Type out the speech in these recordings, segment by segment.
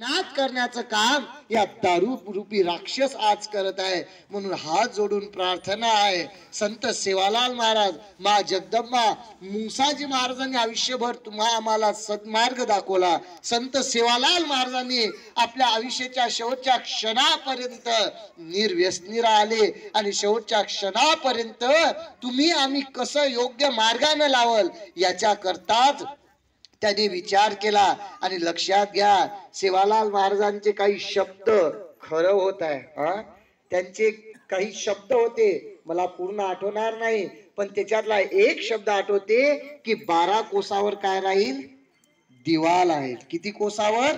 नाद करण्याचं काम या दारू रूपी राक्षस आज करत आहे. म्हणून हात जोडून प्रार्थना आहे, संत सेवालाल महाराज, मा जगदंबा, मुसाजी महाराजांनी आयुष्यभर आम्हाला सन्मार्ग दाखवला. संत सेवालाल महाराजांनी आपल्या आयुष्याच्या शेवटच्या क्षणापर्यंत निर्व्यसनी राहिले आणि शेवटच्या क्षणापर्यंत तुम्ही आम्ही कसं योग्य मार्गाने लावल याच्या करताच त्यांनी विचार केला. आणि लक्षात घ्या, सेवालाल महाराजांचे काही शब्द खरं होत आहे. त्यांचे काही शब्द होते, मला पूर्ण आठवणार नाही, पण त्याच्यातला एक शब्द आठवते की 12 कोसावर काय राहील, दिवा राहील. किती कोसावर?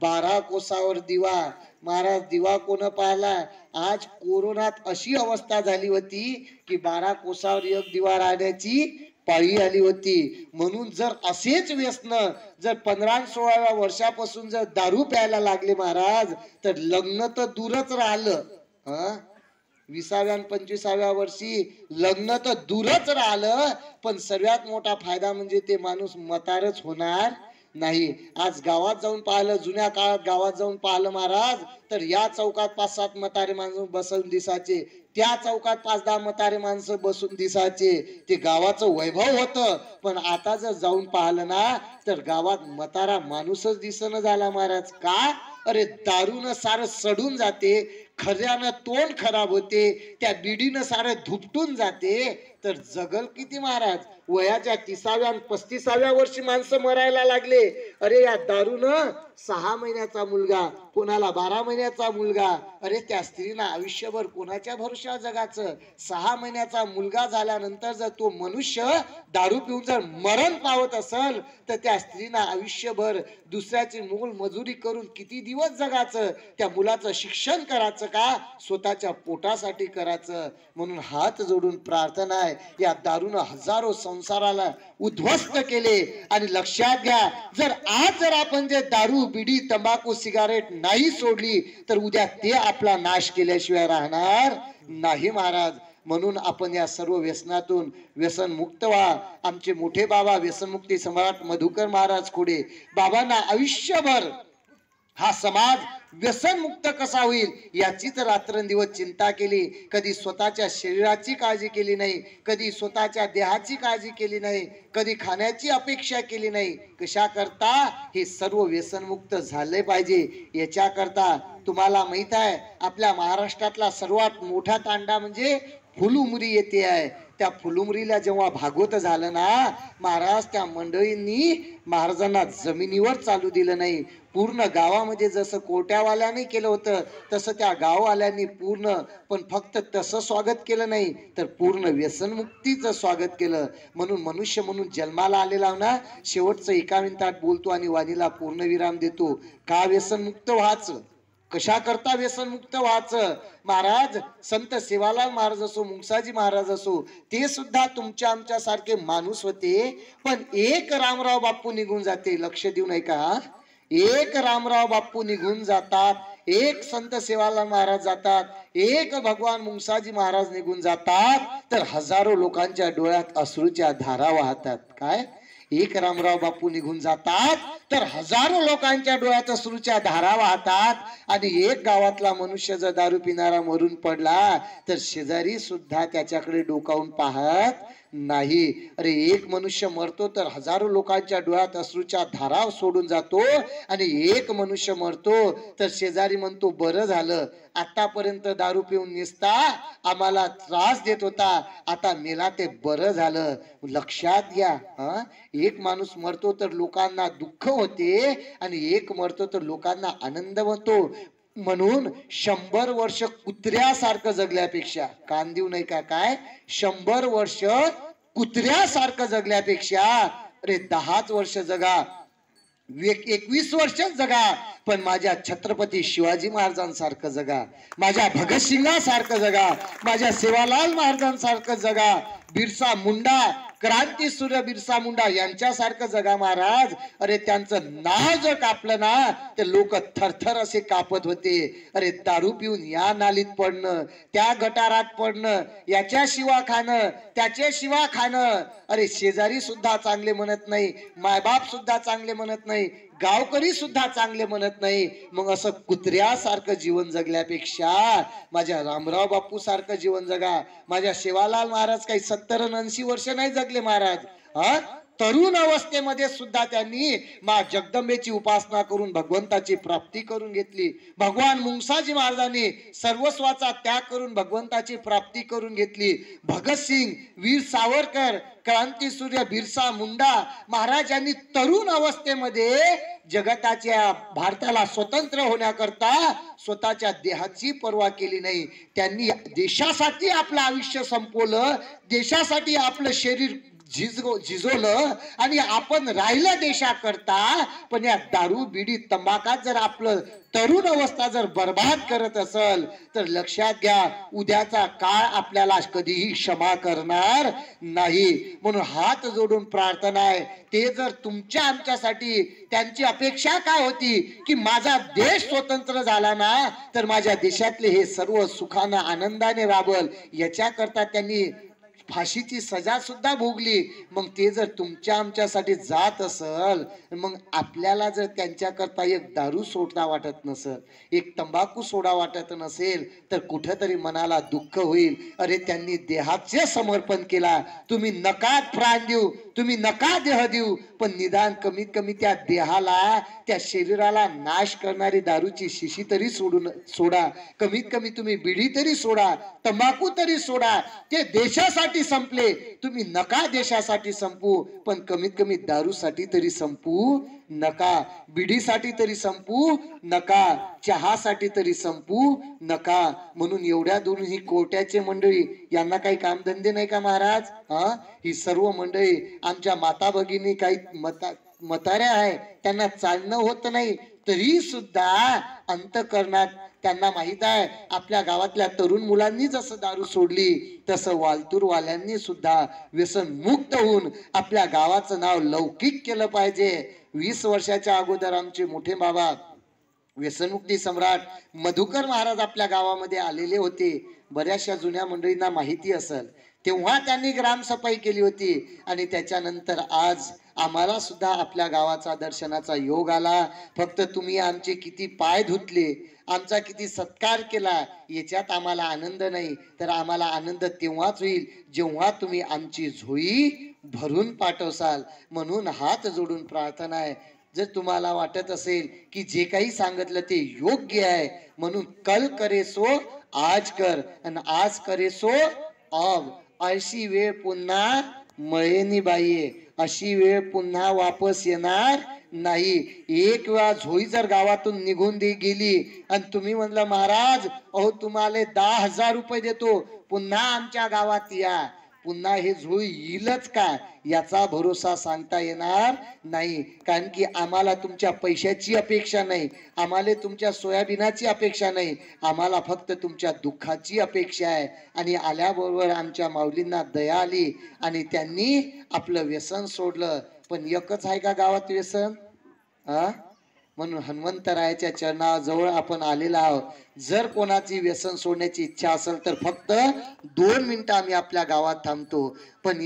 12 कोसावर दिवा. महाराज दिवा कोण पाहला? आज कोरोनात अशी अवस्था झाली होती की 12 कोसावर एक दिवा राहण्याची पाळी आली होती. म्हणून जर असेच व्यसन जर 15-16व्या वर्षापासून जर दारू प्यायला लागले महाराज, तर लग्न तर दूरच राहिलं. 20व्या आणि 25व्या वर्षी लग्न तर दूरच राहिलं, पण सर्वात मोठा फायदा म्हणजे ते माणूस म्हातारच होणार नाही. आज गावात जाऊन पाहिलं, जुन्या काळात गावात जाऊन पाहिलं महाराज, तर या चौकात 5-7 म्हातारे माणसं बसून दिसायचे, त्या चौकात 5-10 म्हातारे माणसं बसून दिसायचे. ते गावाचं वैभव होतं. पण आता जर जाऊन पाहिलं ना, तर गावात म्हातारा माणूसच दिसणं झाला महाराज. का? अरे दारूनं सारं सडून जाते, खऱ्यानं तोंड खराब होते, त्या बिडीनं सारं धुपटून जाते, तर जगल किती महाराज? वयाच्या 30व्या आणि 35व्या वर्षी माणसं मरायला लागले. अरे या दारूनं 6 महिन्याचा मुलगा, कोणाला 12 महिन्याचा मुलगा. अरे त्या स्त्रीनं आयुष्यभर कोणाच्या भरोश्यावर जगाचं? 6 महिन्याचा मुलगा झाल्यानंतर जर तो मनुष्य दारू पिऊन जर मरण पावत असेल, तर त्या स्त्रीनं आयुष्यभर दुसऱ्याची मूल मजुरी करून किती दिवस जगाचं? त्या मुलाचं शिक्षण करायचं का स्वतःच्या पोटासाठी करायचं? म्हणून हात जोडून प्रार्थना आहे, या दारूनं हजारो संसाराला उद्ध्वस्त केले. आणि लक्षात घ्या, जर आज जर आपण जे दारू, बिडी, तंबाखू, सिगारेट नाही सोडली, तर उद्या ते आपला नाश केल्याशिवाय राहणार नाही महाराज. म्हणून आपण या सर्व व्यसनातून व्यसन मुक्त व्हा. आमचे मोठे बाबा व्यसनमुक्ती सम्राट मधुकर महाराज खोडे, बाबांना आयुष्यभर हा समाज व्यसन मुक्त कसा होईल याचीच रात्रंदिवस चिंता केली. कधी स्वतःच्या शरीराची काळजी केली नाही, कधी स्वतःच्या देहाची काळजी केली नाही, कधी खाण्याची अपेक्षा केली नाही. कशा करता? हे सर्व व्यसनमुक्त झाले पाहिजे याच्या करता. तुम्हाला माहित आहे, आपल्या महाराष्ट्रातला सर्वात मोठा तांडा म्हणजे फुलुमरी येथे आहे. त्या फुलुमरीला जेव्हा भागवत झालं ना महाराज, त्या मंडळींनी महाराजांना जमिनीवर चालू दिलं नाही. पूर्ण गावामध्ये जसं कोट्यावाल्याने केलं होतं तसं त्या गाववाल्यांनी पूर्ण, पण फक्त तसं स्वागत केलं नाही, तर पूर्ण व्यसनमुक्तीचं स्वागत केलं. म्हणून मनुष्य म्हणून जन्माला आलेला ना, शेवटचं 1 मिनिटात बोलतो आणि वाणीला पूर्णविराम देतो. का व्यसनमुक्त व्हायचं? कशा करता व्यसनमुक्त व्हायचं? महाराज संत सेवालाल महाराज असो, मुंगसाजी महाराज असो, ते सुद्धा तुमच्या आमच्या सारखे माणूस होते. पण एक रामराव बाप्पू निघून जाते. लक्ष देऊ नये का? एक रामराव बाप्पू निघून जातात, एक संत सेवालाल महाराज जातात, एक भगवान मुंगसाजी महाराज निघून जातात, तर हजारो लोकांच्या डोळ्यात अश्रूच्या धारा वाहतात. काय? एक रामराव बापू निघून जातात तर हजारो लोकांच्या डोळ्यात अश्रूच्या धारा वाहतात. आणि एक गावातला मनुष्य जर दारू पिणारा मरून पडला, तर शेजारी सुद्धा त्याच्याकडे डोकावून पाहत नाही. अरे एक मनुष्य मरतो तर हजारो लोकांच्या डोळ्यात अश्रूच्या धारा सोडून जातो, आणि एक मनुष्य मरतो तर शेजारी म्हणतो बरं झालं, आतापर्यंत दारू पिऊन निसता आम्हाला त्रास देत होता, आता मेला ते बरं झालं. लक्षात घ्या, एक माणूस मरतो तर लोकांना दुःख होते, आणि एक मरतो तर लोकांना आनंद होतो. म्हणून 100 वर्ष कुत्र्यासारखं जगल्यापेक्षा, कान देऊ नये का? काय 100 वर्ष कुत्र्यासारखं जगल्यापेक्षा अरे 10 वर्ष जगा, 21 वर्ष जगा, पण माझ्या छत्रपती शिवाजी महाराजांसारखं जगा, माझ्या भगतसिंगासारखं जगा, माझ्या सेवालाल महाराजांसारखं जगा, बिरसा मुंडा क्रांती सूर्य बिरसा मुंडा यांच्यासारखं जगा महाराज. अरे त्यांचं नाव जर कापलं ना तर लोक थरथर असे कापत होते. अरे दारू पिऊन या नालीत पडणं, त्या गटारात पडणं, याच्या शिवा खाणं, त्याच्या शिवा खाणं. अरे शेजारी सुद्धा चांगले म्हणत नाही, मायबाप सुद्धा चांगले म्हणत नाही, गावकरी सुद्धा चांगले म्हणत नाही. मग असं कुत्र्यासारखं जीवन जगल्यापेक्षा माझ्या रामराव बापू सारखं जीवन जगा. माझ्या सेवालाल महाराज काही 70-80 वर्ष नाही जगले महाराज. तरुण अवस्थेमध्ये सुद्धा त्यांनी मा जगदंबेची उपासना करून भगवंताची प्राप्ती करून घेतली. भगवान मुंगसाजी महाराजांनी सर्वस्वाचा त्याग करून भगवंताची प्राप्ती करून घेतली. भगतसिंग, वीर सावरकर, क्रांती सूर्य बिरसा मुंडा महाराजांनी तरुण अवस्थेमध्ये जगताच्या भारताला स्वतंत्र होण्याकरता स्वतःच्या देहाची पर्वा केली नाही. त्यांनी देशासाठी आपलं आयुष्य संपवलं, देशासाठी आपलं शरीर झिजवलं आणि आपण राहिलं देशाकरता. पण या दारू बिडी तंबाखात जर आपलं तरुण अवस्था जर बर्बाद करत असेल तर लक्षात घ्या उद्याचा काळ आपल्याला कधीही क्षमा करणार नाही. म्हणून हात जोडून प्रार्थना आहे, ते जर तुमच्या आमच्यासाठी त्यांची अपेक्षा काय होती की माझा देश स्वतंत्र झाला ना तर माझ्या देशातले हे सर्व सुखानं आनंदाने राबल, याच्याकरता त्यांनी फाशीची सजा सुद्धा भोगली. मग ते जर तुमच्या आमच्यासाठी जात असल, मग आपल्याला जर त्यांच्याकरता एक दारू सोडता वाटत नसेल, एक तंबाखू सोडा वाटत नसेल तर कुठेतरी मनाला दुःख होईल. अरे त्यांनी देहाचे समर्पण केला, तुम्ही नका प्राण देऊ, तुम्ही नका देह देऊ, पण निदान कमीत कमी त्या देहाला, त्या शरीराला नाश करणारी दारूची शिशी तरी सोडा. कमीत कमी तुम्ही बिडी तरी सोडा, तंबाखू तरी सोडा. ते देशासाठी संपले, तुम्ही नका देशासाठी संपू, पण कमीत कमी दारूसाठी तरी संपू नका, बिडीसाठी तरी संपू नका, चहासाठी तरी संपू नका. म्हणून एवढ्या दोन ही कोट्याचे मंडळी, यांना काही कामधंदे नाही का महाराज? ही सर्व मंडळी आमच्या माता भगिनी काही म्हाताऱ्या आहे, त्यांना चालणं होत नाही, तरी सुद्धा अंतःकरणात त्यांना माहित आहे आपल्या गावातल्या तरुण मुलांनी जसं दारू सोडली तसं वालतूर वाल्यांनी सुद्धा व्यसन मुक्त होऊन आपल्या गावाचं नाव लौकिक केलं पाहिजे. 20 वर्षाच्या अगोदर आमचे मोठे बाबा व्यसनमुक्ती सम्राट मधुकर महाराज आपल्या गावामध्ये आलेले होते. बऱ्याचशा जुन्या मंडळींना माहिती असेल, तेव्हा त्यांनी ग्रामसफाई केली होती आणि त्याच्यानंतर आज आम्हाला सुद्धा आपल्या गावाचा दर्शनाचा योग आला. फक्त तुम्ही आमचे किती पाय धुतले, आमचा किती सत्कार केला, याच्यात आम्हाला आनंद नाही, तर आम्हाला आनंद तेव्हाच होईल जेव्हा तुम्ही आमची झोळी भरून पाठवसाल. म्हणून हात जोडून प्रार्थना आहे, जर तुम्हाला वाटत असेल की जे काही सांगितलं ते योग्य आहे, म्हणून कल करे सो आज कर आणि आज करे सो अब. अशी वेळ पुन्हा मळेनी बाई, अशी वेळ पुन्हा वापस येणार नाही. एक वेळा झोळी जर गावातून निघून गेली आणि तुम्ही म्हणलं महाराज अहो तुम्हाला 10,000 रुपये देतो, पुन्हा आमच्या गावात या, पुन्हा हे झोळी येईलच का याचा भरोसा सांगता येणार नाही. कारण की आम्हाला तुमच्या पैशाची अपेक्षा नाही, आम्हाला तुमच्या सोयाबीनाची अपेक्षा नाही, आम्हाला फक्त तुमच्या दुःखाची अपेक्षा आहे. आणि आल्याबरोबर आमच्या माऊलींना दया आली आणि त्यांनी आपलं व्यसन सोडलं. पण एकच आहे का गावात व्यसन? म्हणून हनुमंतरायाच्या चरणाजवळ आपण आलेला आहोत. जर कोणाची व्यसन सोडण्याची इच्छा असेल तर फक्त 2 मिनिटं आम्ही आपल्या गावात थांबतो. पण